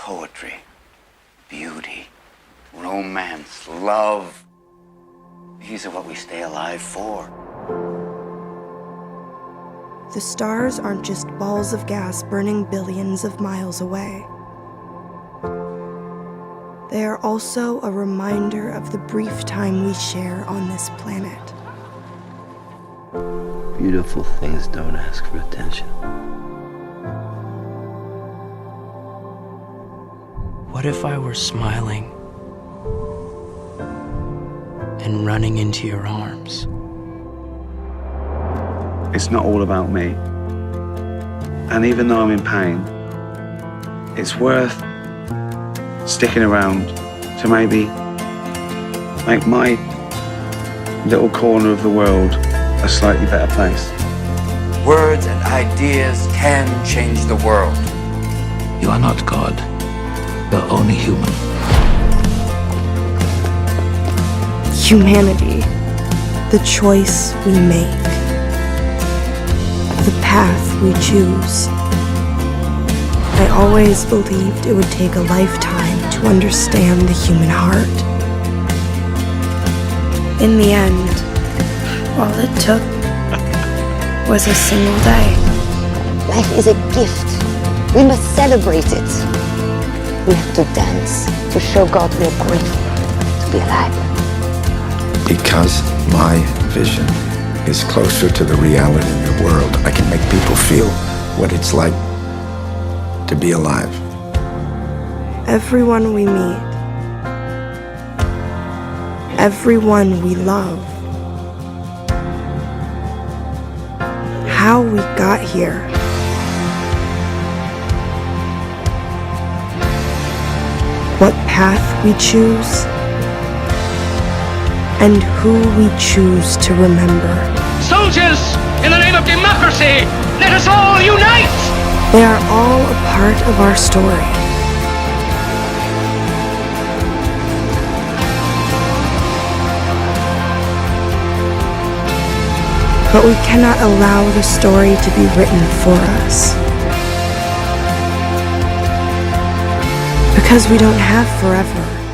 poetry, beauty, romance, love. These are what we stay alive for. The stars aren't just balls of gas burning billions of miles away. They are also a reminder of the brief time we share on this planet. Beautiful things don't ask for attention. What if I were smiling and running into your arms? It's not all about me. And even though I'm in pain, it's worth sticking around to maybe make my little corner of the world a slightly better place. Words and ideas can change the world. You are not God. You're only human. Humanity, the choice we make, the path we choose. I always believed it would take a lifetime to understand the human heart. In the end, all it took was a single day. Life is a gift. We must celebrate it. We have to dance to show God we are grateful to be alive. Because my vision is closer to the reality in the world, I can make people feel what it's like to be alive. Everyone we meet, everyone we love, how we got here, what path we choose, and who we choose to remember. Soldiers, in the name of democracy, let us all unite! They are all a part of our story. But we cannot allow the story to be written for us. Because we don't have forever.